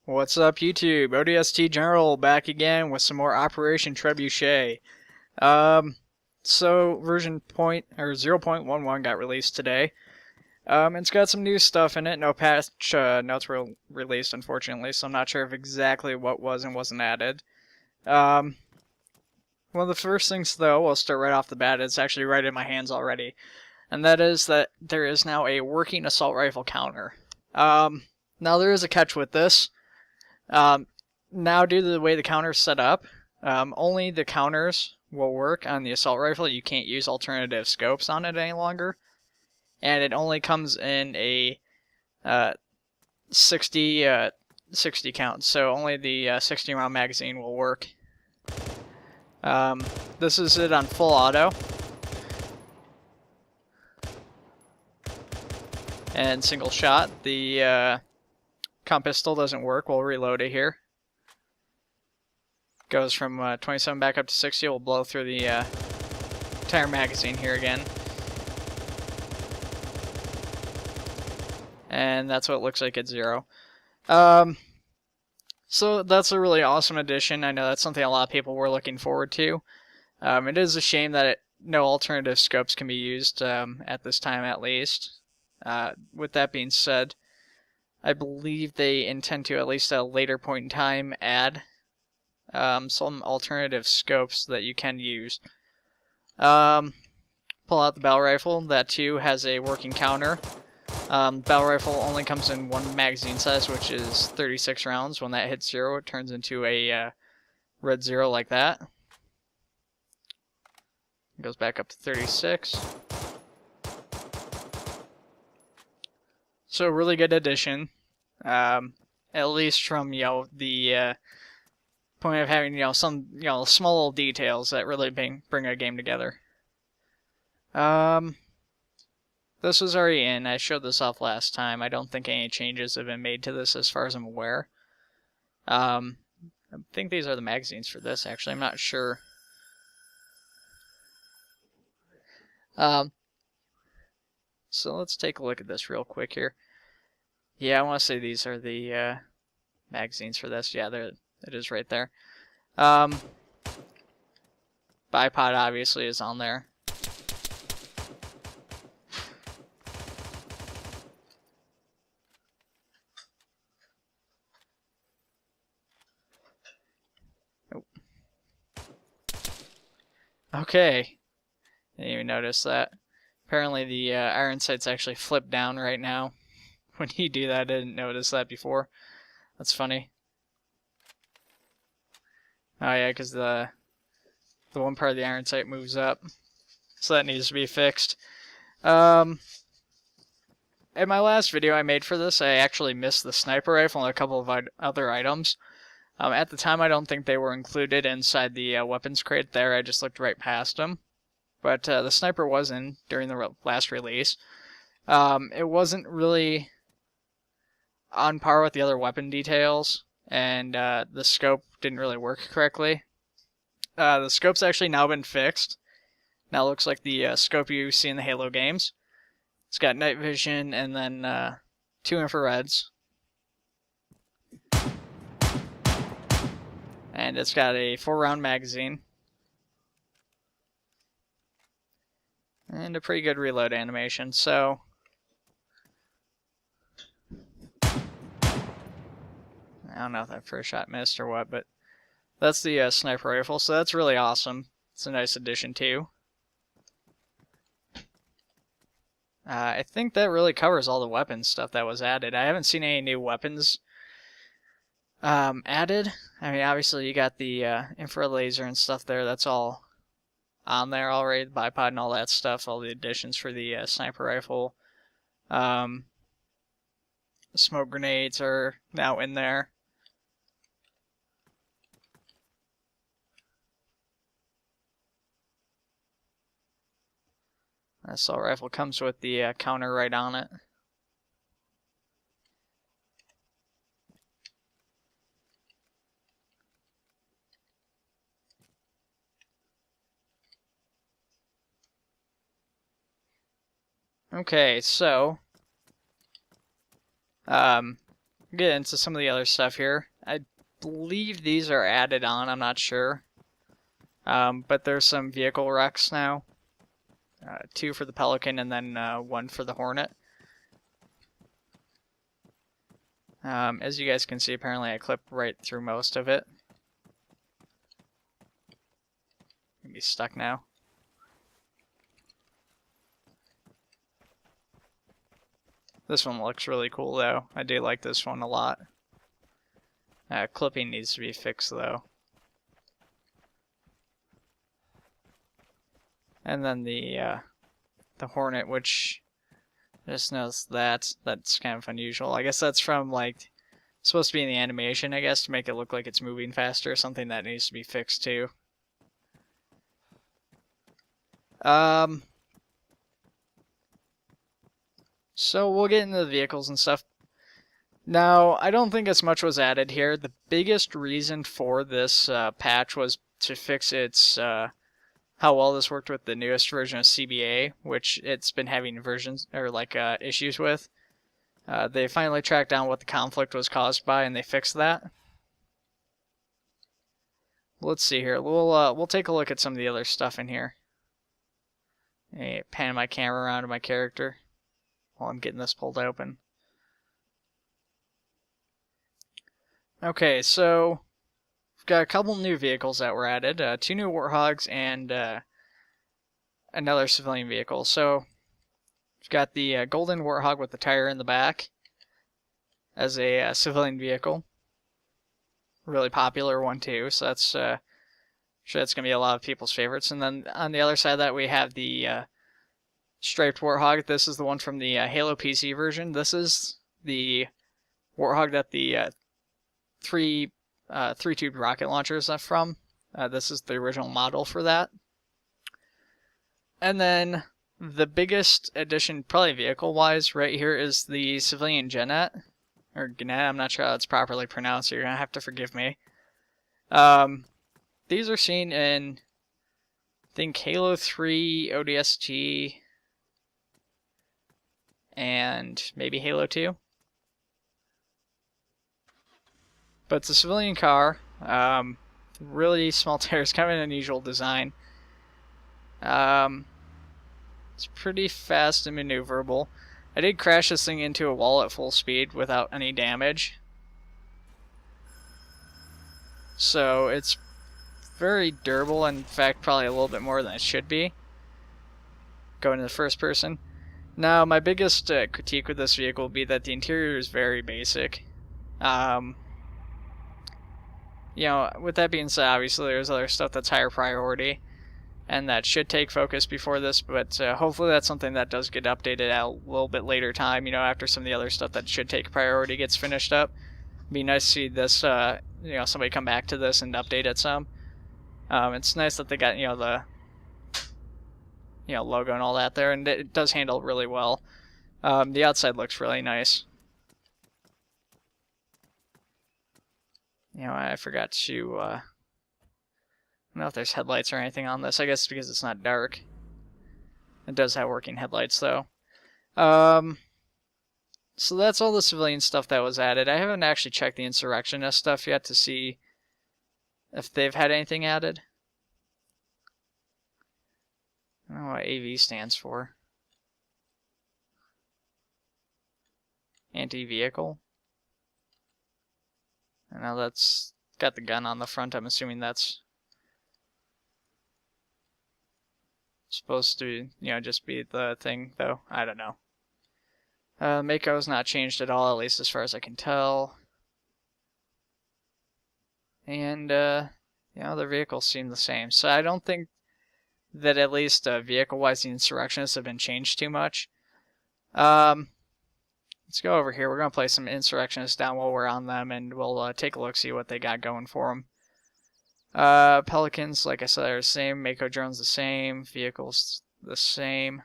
What's up, YouTube? ODST General back again with some more Operation Trebuchet. So version 0.11 got released today. It's got some new stuff in it. No patch notes were released, unfortunately, so I'm not sure of exactly what was and wasn't added. One of the first things, though, I'll start right off the bat. It's actually right in my hands already, and that is that there is now a working assault rifle counter. Now there is a catch with this. Now, due to the way the counter is set up, only the counters will work on the assault rifle. You can't use alternative scopes on it any longer. And it only comes in a 60 count, so only the 60 round magazine will work. This is it on full auto. And single shot. The comp pistol doesn't work. We'll reload it here. Goes from 27 back up to 60. We'll blow through the entire magazine here again. And that's what it looks like at 0. So that's a really awesome addition. I know that's something a lot of people were looking forward to. It is a shame that no alternative scopes can be used at this time, at least. With that being said, I believe they intend to, at least at a later point in time, add some alternative scopes that you can use. Pull out the battle rifle. That too has a working counter. Battle rifle only comes in one magazine size, which is 36 rounds. When that hits 0, it turns into a red 0 like that. It goes back up to 36. So really good addition, at least from the point of having some small little details that really bring a game together. This was already in. I showed this off last time. I don't think any changes have been made to this as far as I'm aware. I think these are the magazines for this, actually. I'm not sure. So let's take a look at this real quick here. Yeah, I want to say these are the magazines for this. Yeah, it is right there. Bipod obviously is on there. Okay, didn't even notice that. Apparently the iron sight's actually flipped down right now. When you do that, I didn't notice that before. That's funny. Oh yeah, because the one part of the iron sight moves up, so that needs to be fixed. In my last video I made for this, I actually missed the sniper rifle and a couple of other items. At the time, I don't think they were included inside the weapons crate there. I just looked right past them. But the sniper was in during the last release. It wasn't really on par with the other weapon details, and the scope didn't really work correctly. The scope's actually now been fixed. Now it looks like the scope you see in the Halo games. It's got night vision and then 2 infrareds. And it's got a 4-round magazine. And a pretty good reload animation, so I don't know if that first shot missed or what, but that's the sniper rifle, so that's really awesome. It's a nice addition too. I think that really covers all the weapons stuff that was added. I haven't seen any new weapons added. I mean, obviously you got the infrared laser and stuff there. That's all on there already. The bipod and all that stuff. All the additions for the sniper rifle. Smoke grenades are now in there. Assault rifle comes with the counter right on it. Okay, so get into some of the other stuff here. I believe these are added on, I'm not sure. But there's some vehicle wrecks now. 2 for the Pelican and then 1 for the Hornet. As you guys can see, apparently I clipped right through most of it. I'm gonna be stuck now. This one looks really cool though. I do like this one a lot. Clipping needs to be fixed though. And then the Hornet, which I just noticed that's kind of unusual. I guess that's from like supposed to be in the animation, I guess, to make it look like it's moving faster. Something that needs to be fixed too. So we'll get into the vehicles and stuff. Now, I don't think as much was added here. The biggest reason for this patch was to fix its how well this worked with the newest version of CBA, which it's been having versions or issues with. They finally tracked down what the conflict was caused by, and they fixed that. Let's see here. We'll take a look at some of the other stuff in here. Pan my camera around to my character while I'm getting this pulled open. Okay, so we've got a couple new vehicles that were added. 2 new Warthogs and another civilian vehicle. So we've got the golden Warthog with the tire in the back as a civilian vehicle. Really popular one too, so that's sure that's going to be a lot of people's favorites. And then on the other side of that we have the striped Warthog. This is the one from the Halo PC version. This is the Warthog that the three-tubed rocket launchers are from. This is the original model for that. And then the biggest addition, probably vehicle-wise, right here is the civilian Genet. Or Genet, I'm not sure how it's properly pronounced, so you're going to have to forgive me. These are seen in, I think, Halo 3, ODST, and maybe Halo 2. But it's a civilian car. Really small tires, kind of an unusual design. It's pretty fast and maneuverable. I did crash this thing into a wall at full speed without any damage. So it's very durable, in fact probably a little bit more than it should be. Going to the first person. Now my biggest critique with this vehicle would be that the interior is very basic. You know, with that being said, obviously there's other stuff that's higher priority and that should take focus before this, but hopefully that's something that does get updated at a little bit later time, you know, after some of the other stuff that should take priority gets finished up. It'd be nice to see this, you know, somebody come back to this and update it some. It's nice that they got, you know, the logo and all that there, and it does handle really well. The outside looks really nice. You know, I forgot to, I don't know if there's headlights or anything on this. I guess because it's not dark. It does have working headlights, though. So that's all the civilian stuff that was added. I haven't actually checked the insurrectionist stuff yet to see if they've had anything added. I don't know what AV stands for. Anti-vehicle. I know that's got the gun on the front. I'm assuming that's supposed to, you know, just be the thing, though. I don't know. Mako's not changed at all, at least as far as I can tell. And, you know, the vehicles seem the same. So I don't think that at least vehicle-wise the insurrectionists have been changed too much. Let's go over here. We're going to play some insurrectionists down while we're on them, and we'll take a look, see what they got going for them. Pelicans, like I said, are the same. Mako drones the same. Vehicles the same.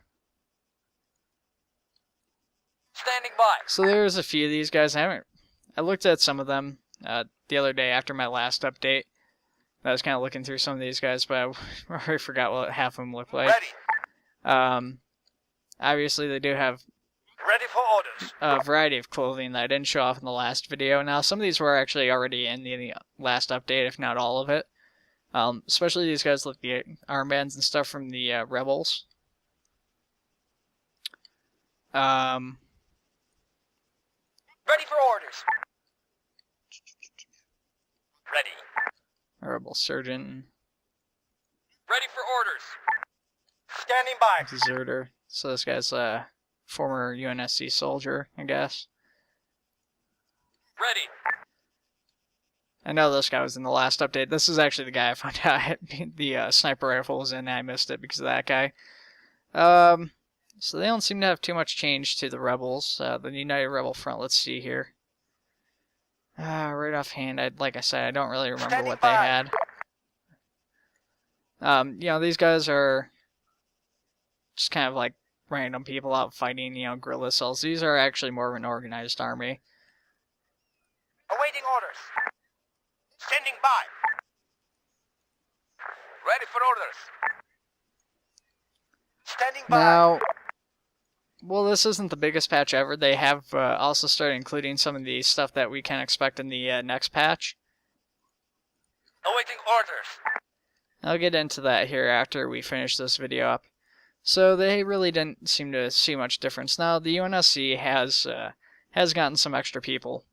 Standing by. So there's a few of these guys. I looked at some of them the other day after my last update. I was kind of looking through some of these guys, but I already forgot what half of them look like. Ready. Obviously, they do have Ready for orders. a variety of clothing that I didn't show off in the last video. Now, some of these were actually already in the last update, if not all of it. Especially these guys like the armbands and stuff from the Rebels. Ready for orders. Ready. Rebel Surgeon. Ready for orders. Standing by. Deserter. So this guy's a former UNSC soldier, I guess. Ready. I know this guy was in the last update. This is actually the guy I found out the sniper rifle was in, and I missed it because of that guy. So they don't seem to have too much change to the Rebels. The United Rebel Front, let's see here. Right offhand, like I said, I don't really remember what they had. You know, these guys are just kind of like random people out fighting, you know, guerrilla cells. These are actually more of an organized army. Awaiting orders. Standing by. Ready for orders. Standing by. Now, well, this isn't the biggest patch ever. They have also started including some of the stuff that we can expect in the next patch. Awaiting orders. I'll get into that here after we finish this video up. So they really didn't seem to see much difference. Now, the UNSC has gotten some extra people.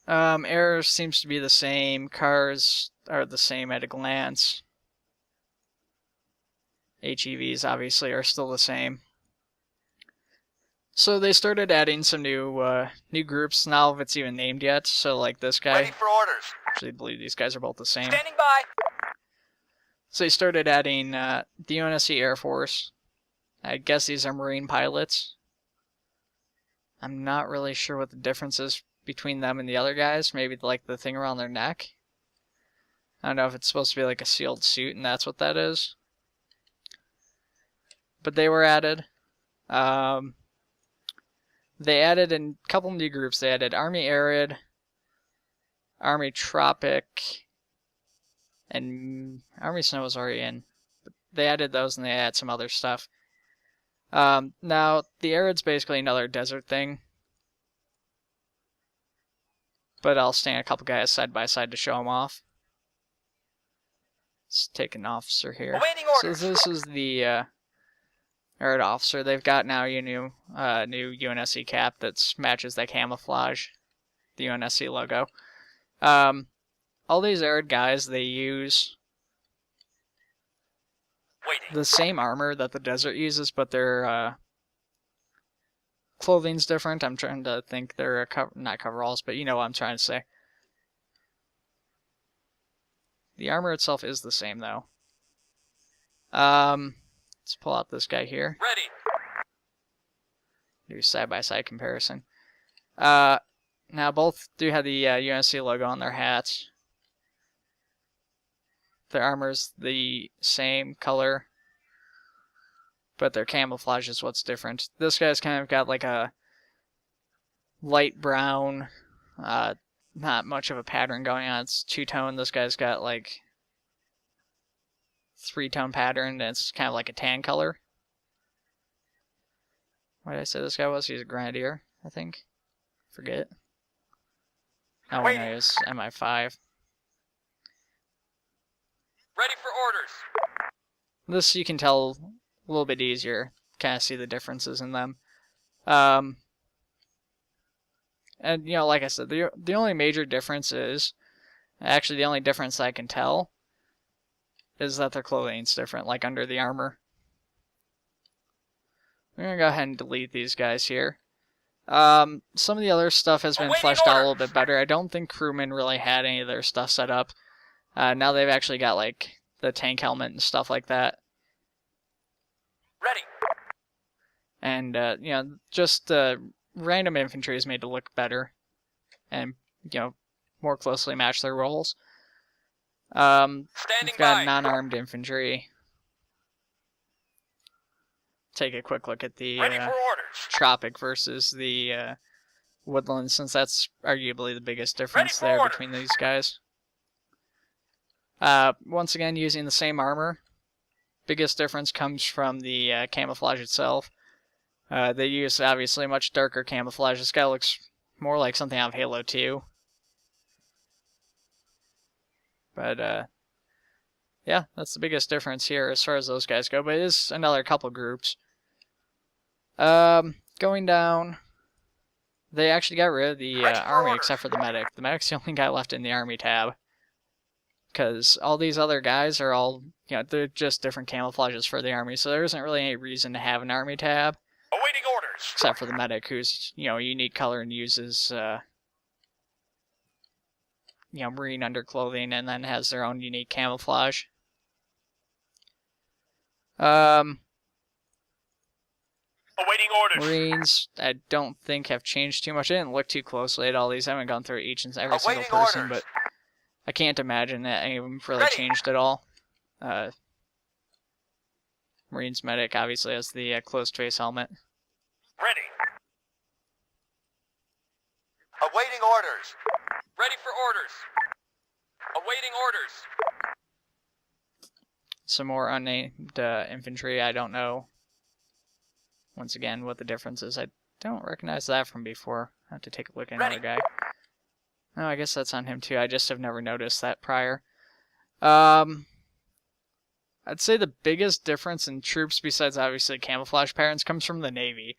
Air seems to be the same. Cars are the same at a glance. HEVs obviously are still the same. So they started adding some new groups. Not all of it's even named yet. So like this guy. Ready for orders. Actually, I believe these guys are both the same. Standing by. So they started adding the UNSC Air Force. I guess these are Marine pilots. I'm not really sure what the difference is between them and the other guys. Maybe like the thing around their neck. I don't know if it's supposed to be like a sealed suit and that's what that is. But they were added. They added in a couple new groups. They added Army Arid, Army Tropic, and Army Snow was already in. But they added those and they added some other stuff. Now, the Arid's basically another desert thing. But I'll stand a couple guys side by side to show them off. Let's take an officer here. Awaiting So orders. this is the Arid officer. They've got now your new UNSC cap that matches that camouflage, the UNSC logo. All these Arid guys, they use Waiting. the same armor that the desert uses, but their clothing's different. I'm trying to think. They're not coveralls, but you know what I'm trying to say. The armor itself is the same, though. Let's pull out this guy here. Ready. Do side-by-side comparison. Now, both do have the UNSC logo on their hats. Their armor's the same color, but their camouflage is what's different. This guy's kind of got like a light brown, not much of a pattern going on. It's two-tone. This guy's got like three-tone pattern, and it's kind of like a tan color. What did I say this guy was? He's a grenadier, I think. Forget. Oh, wait, no, he was MI5. Ready for orders. This you can tell a little bit easier. Kind of see the differences in them. And, you know, like I said, the only major difference is, actually the only difference I can tell, is that their clothing's different, like under the armor. We're going to go ahead and delete these guys here. Some of the other stuff has been fleshed out a little bit better. I don't think crewmen really had any of their stuff set up. Now they've actually got like the tank helmet and stuff like that. Ready. And, you know, just random infantry is made to look better and, you know, more closely match their roles. Standing We've got by. non-armed infantry. Take a quick look at the Ready for orders. Tropic versus the Woodland, since that's arguably the biggest difference for there orders. between these guys. Once again, using the same armor. Biggest difference comes from the camouflage itself. They use obviously much darker camouflage. This guy looks more like something out of Halo 2. But yeah, that's the biggest difference here as far as those guys go. But it is another couple groups. Going down, they actually got rid of the army except for the medic. The medic's the only guy left in the army tab. Because all these other guys are all, they're just different camouflages for the army. So there isn't really any reason to have an army tab. Awaiting orders. Except for the medic, who's, a unique color and uses, marine underclothing and then has their own unique camouflage. Awaiting orders. Marines, I don't think have changed too much. I didn't look too closely at all these. I haven't gone through each and every single person, orders. But I can't imagine that any of them really changed at all. Marines medic obviously has the closed face helmet. Ready. Awaiting orders. Ready for orders. Awaiting orders. Some more unnamed infantry. I don't know, once again, what the difference is. I don't recognize that from before. I have to take a look at another guy. Oh, I guess that's on him too. I just have never noticed that prior. I'd say the biggest difference in troops, besides obviously camouflage patterns, comes from the Navy.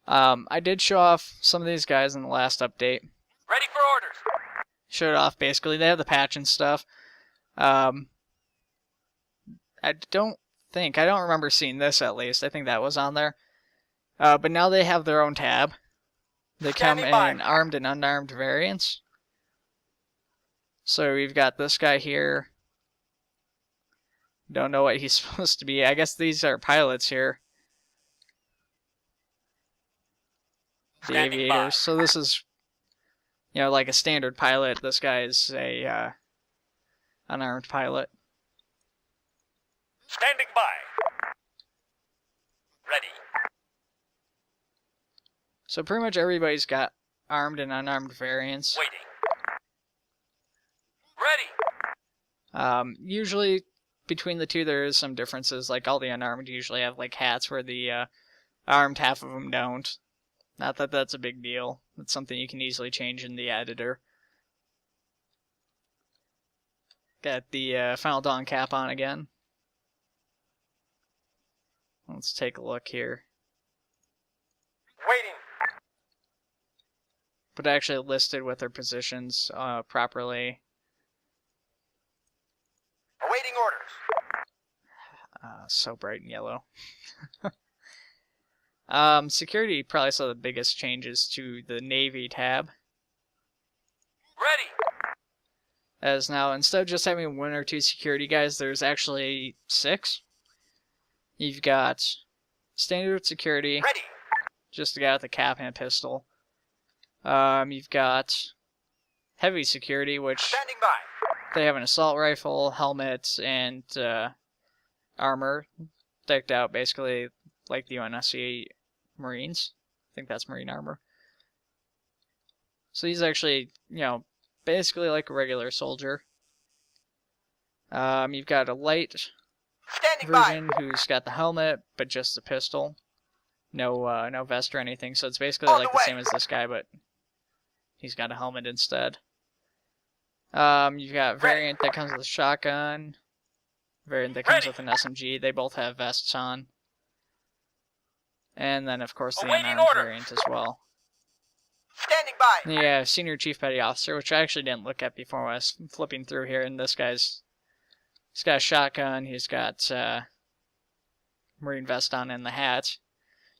I did show off some of these guys in the last update. Ready for orders. Showed off basically. They have the patch and stuff. I don't remember seeing this at least. I think that was on there. But now they have their own tab. They come in armed and unarmed variants. So we've got this guy here. Don't know what he's supposed to be. I guess these are pilots here. The aviators. So this is, like a standard pilot. This guy is a unarmed pilot. Standing by. Ready. So pretty much everybody's got armed and unarmed variants. Waiting. Ready. Usually between the two there is some differences. Like all the unarmed usually have like hats where the armed half of them don't. Not that that's a big deal. It's something you can easily change in the editor. Got the Final Dawn cap on again. Let's take a look here. Waiting. But actually listed with their positions properly. Awaiting orders. So bright and yellow. Security probably saw the biggest changes to the Navy tab. Ready. As now, instead of just having 1 or 2 security guys, there's actually 6. You've got standard security, Ready. just a guy with a cap and a pistol. You've got heavy security, which Standing by. they have an assault rifle, helmet, and armor decked out basically like the UNSC Marines. I think that's Marine armor. So he's actually, basically like a regular soldier. You've got a light Standing version by. who's got the helmet, but just the pistol. No vest or anything, so it's basically On like the the way. same as this guy, but he's got a helmet instead. You've got variant that comes with a shotgun, variant that comes with an SMG. They both have vests on. And then, of course, the Awaiting unarmed order. variant as well. Standing by. Yeah, Senior Chief Petty Officer, which I actually didn't look at before when I was flipping through here, and he's got a shotgun, he's got Marine vest on and the hat.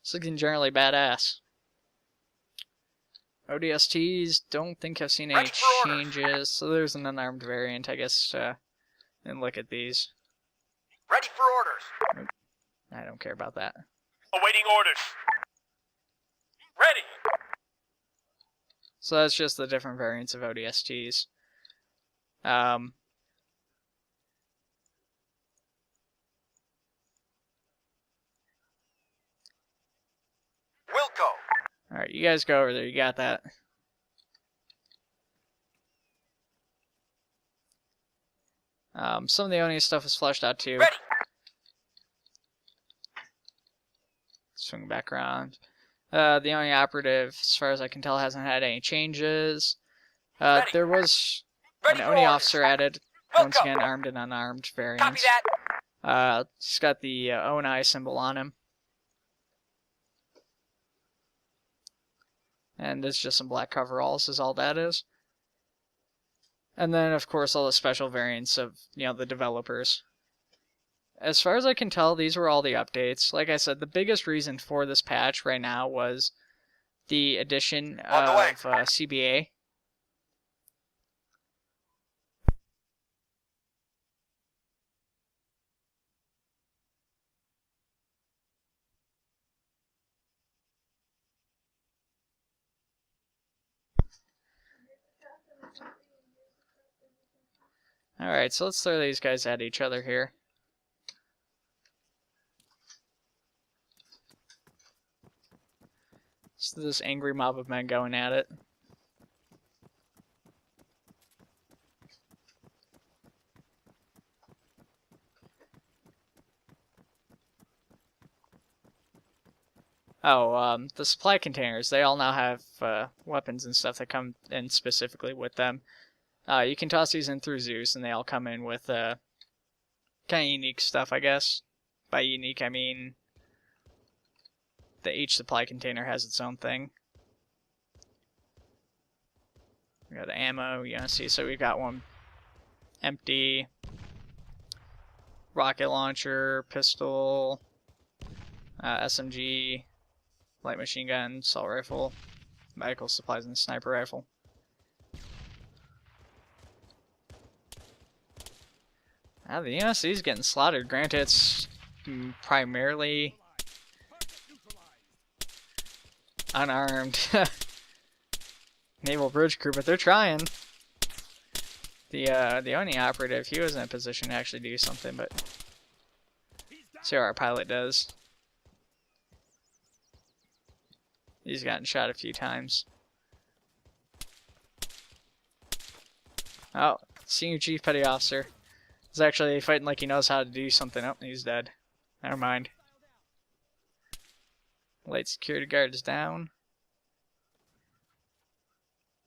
He's looking generally badass. ODSTs, don't think I've seen any Ready for orders. changes, so there's an unarmed variant, I guess, and look at these. Ready for orders. I don't care about that. Awaiting orders. Ready. So that's just the different variants of ODSTs. Wilco. Alright, you guys go over there, you got that. Some of the Oni stuff is fleshed out too. Ready. swing back around. The only operative, as far as I can tell, hasn't had any changes. There was an ONI officer added, once again armed and unarmed variants. Copy that. He's got the ONI symbol on him. And it's just some black coveralls is all that is. And then, of course, all the special variants of, the developers. As far as I can tell, these were all the updates. Like I said, the biggest reason for this patch right now was the addition of CBA. Alright, so let's throw these guys at each other here. So this angry mob of men going at it. Oh, the supply containers, they all now have weapons and stuff that come in specifically with them. You can toss these in through Zeus, and they all come in with kind of unique stuff, I guess. By unique, I mean that each supply container has its own thing. We got the ammo, UNSC, so we've got one empty, rocket launcher, pistol, SMG, light machine gun, assault rifle, medical supplies, and sniper rifle. The UNSC is getting slaughtered. Granted, it's primarily unarmed naval bridge crew, but they're trying. The ONI operative, he was in a position to actually do something, but see how our pilot does. He's gotten shot a few times. Oh, Senior Chief Petty Officer. He's actually fighting like he knows how to do something. Oh, he's dead. Never mind. Light security guard is down.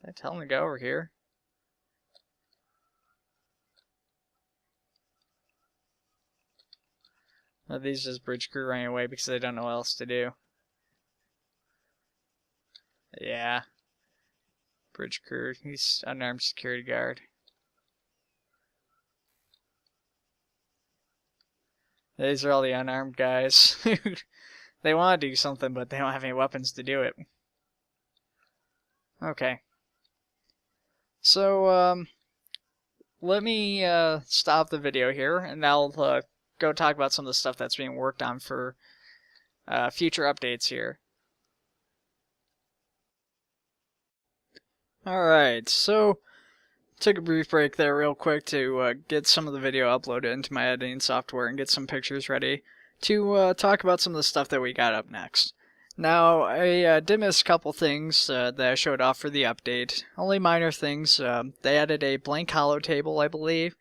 Did I tell him to go over here? No, these just bridge crew running away because they don't know what else to do. Yeah. Bridge crew. He's unarmed security guard. These are all the unarmed guys. They want to do something, but they don't have any weapons to do it. Okay. So, let me stop the video here, and I'll go talk about some of the stuff that's being worked on for future updates here. Alright, so took a brief break there real quick to get some of the video uploaded into my editing software and get some pictures ready to talk about some of the stuff that we got up next. Now, I did miss a couple things that I showed off for the update. Only minor things. They added a blank hollow table, I believe.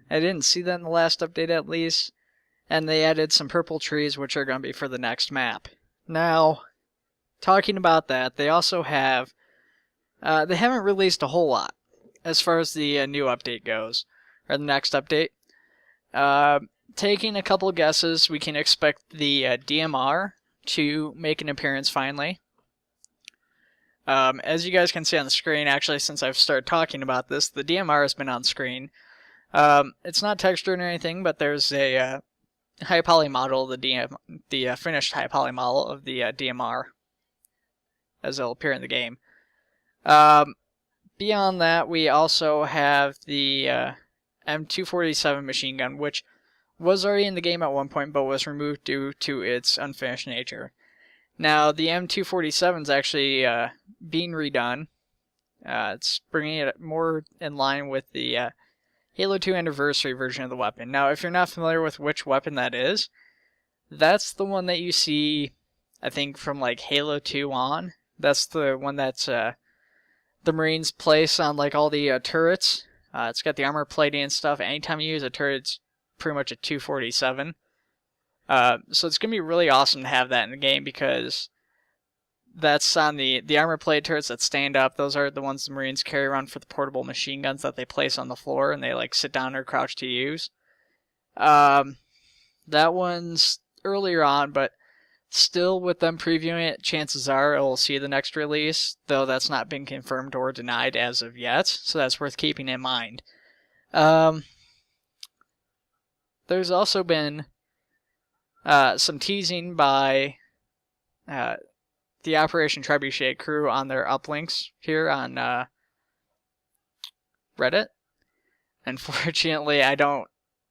I didn't see that in the last update at least. And they added some purple trees, which are going to be for the next map. Now, talking about that, they also have... they haven't released a whole lot as far as the new update goes, or the next update. Taking a couple guesses, we can expect the DMR to make an appearance finally. As you guys can see on the screen, actually since I've started talking about this, the DMR has been on screen. It's not textured or anything, but there's a high poly model of the finished high poly model of the DMR, as it'll appear in the game. Beyond that, we also have the M247 machine gun, which was already in the game at one point, but was removed due to its unfinished nature. Now, the M247 is actually being redone. It's bringing it more in line with the Halo 2 Anniversary version of the weapon. Now, if you're not familiar with which weapon that is, that's the one that you see, I think, from like Halo 2 on. That's the one that's the Marines place on like all the turrets. It's got the armor plating and stuff. Anytime you use a turret, it's pretty much a 247. So it's going to be really awesome to have that in the game, because that's on the armor plate turrets that stand up. Those are the ones the Marines carry around for the portable machine guns that they place on the floor and they like sit down or crouch to use. That one's earlier on, but still with them previewing it, chances are it will see the next release, though that's not been confirmed or denied as of yet, so that's worth keeping in mind. There's also been some teasing by the Operation Trebuchet crew on their uplinks here on Reddit. Unfortunately, I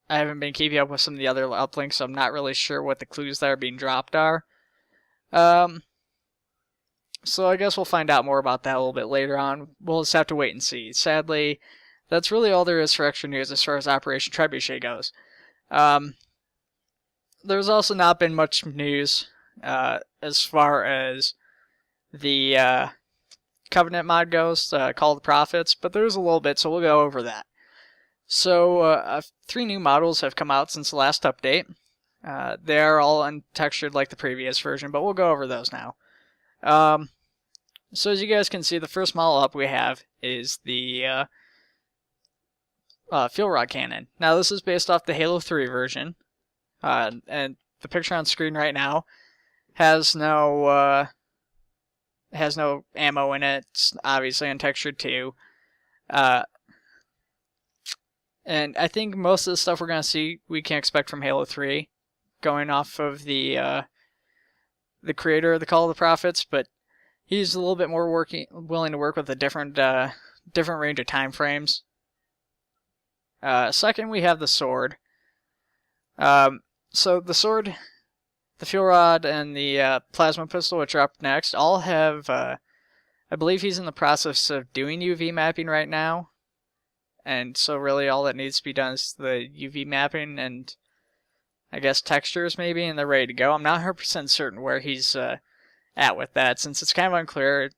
haven't been keeping up with some of the other uplinks, so I'm not really sure what the clues that are being dropped are. So I guess we'll find out more about that a little bit later on. We'll just have to wait and see. Sadly, that's really all there is for extra news as far as Operation Trebuchet goes. There's also not been much news as far as the Covenant mod goes, Call of the Prophets, but there's a little bit, so we'll go over that. So 3 new models have come out since the last update. They are all untextured like the previous version, but we'll go over those now. So as you guys can see, the first model up we have is the fuel rod cannon. Now this is based off the Halo 3 version, and the picture on screen right now has no ammo in it. It's obviously untextured too. And I think most of the stuff we're going to see we can expect from Halo 3, going off of the creator of the Call of the Prophets, but he's a little bit more willing to work with a different range of time frames. Second, we have the sword. So the sword, the fuel rod, and the plasma pistol, which are up next, all have, I believe he's in the process of doing UV mapping right now. And so really all that needs to be done is the UV mapping and I guess textures maybe, and they're ready to go. I'm not 100% certain where he's at with that, since it's kind of unclear,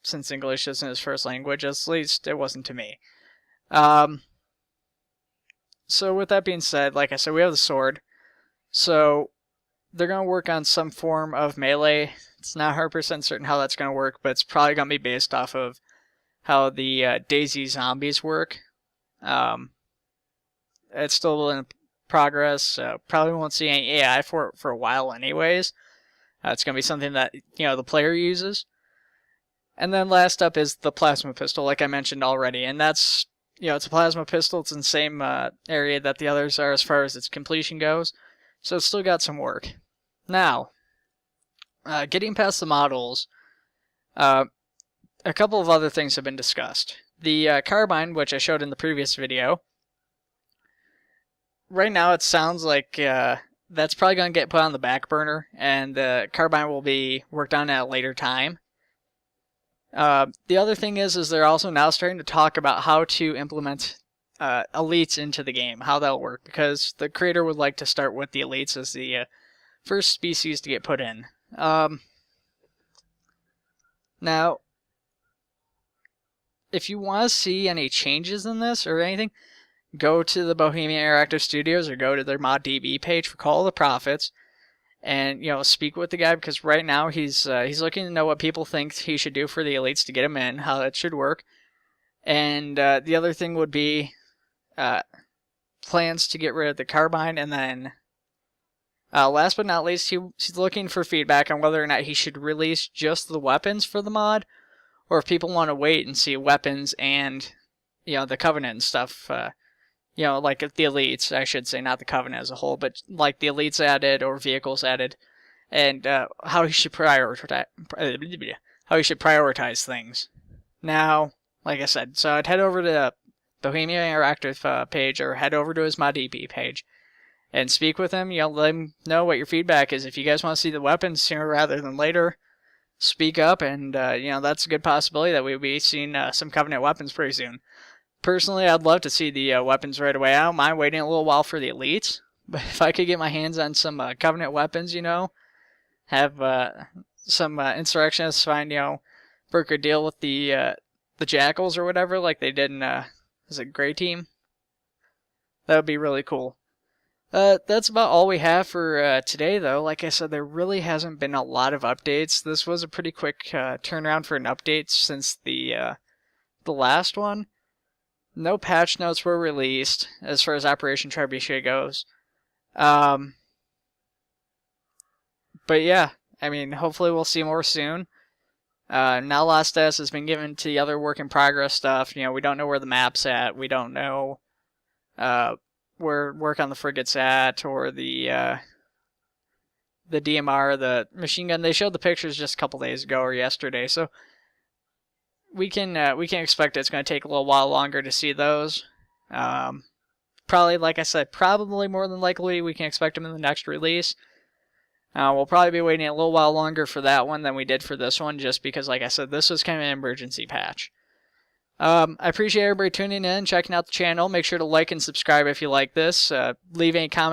since English isn't his first language. At least it wasn't to me. So with that being said, like I said, we have the sword. So they're going to work on some form of melee. It's not 100% certain how that's going to work, but it's probably going to be based off of how the Daisy zombies work. It's still in progress, so probably won't see any AI for a while anyways. It's going to be something that, the player uses. And then last up is the plasma pistol, like I mentioned already, and that's, it's a plasma pistol. It's in the same area that the others are as far as its completion goes, so it's still got some work. Now, getting past the models, a couple of other things have been discussed. The carbine, which I showed in the previous video, right now it sounds like that's probably going to get put on the back burner, and the carbine will be worked on at a later time. The other thing is they're also now starting to talk about how to implement elites into the game, how that'll work, because the creator would like to start with the elites as the first species to get put in. Now, if you want to see any changes in this or anything, go to the Bohemian Interactive Studios or go to their ModDB page for Call of the Prophets, and speak with the guy, because right now he's looking to know what people think he should do for the elites to get him in, how that should work, and the other thing would be plans to get rid of the carbine, and then last but not least, he's looking for feedback on whether or not he should release just the weapons for the mod, or if people want to wait and see weapons and the Covenant and stuff. Like the elites, I should say, not the Covenant as a whole, but like the elites added or vehicles added, and how he should prioritize things. Now, like I said, so I'd head over to the Bohemia Interactive page, or head over to his ModDB page, and speak with him. Let him know what your feedback is. If you guys want to see the weapons sooner rather than later, speak up, and that's a good possibility that we'll be seeing some Covenant weapons pretty soon. Personally, I'd love to see the weapons right away. I don't mind waiting a little while for the elites, but if I could get my hands on some Covenant weapons, have some insurrectionists find, broker deal with the Jackals or whatever, like they did in, is it Grey Team? That would be really cool. That's about all we have for today, though. Like I said, there really hasn't been a lot of updates. This was a pretty quick turnaround for an update since the last one. No patch notes were released as far as Operation Trebuchet goes. But yeah, I mean, hopefully we'll see more soon. Now Lost S has been given to the other work in progress stuff. You know, we don't know where the map's at. We don't know where work on the frigate's at, or the DMR, the machine gun. They showed the pictures just a couple days ago or yesterday, so we can expect it's going to take a little while longer to see those. Probably, like I said, probably more than likely we can expect them in the next release. We'll probably be waiting a little while longer for that one than we did for this one, just because, like I said, this was kind of an emergency patch. I appreciate everybody tuning in, checking out the channel. Make sure to like and subscribe if you like this. Leave any comments.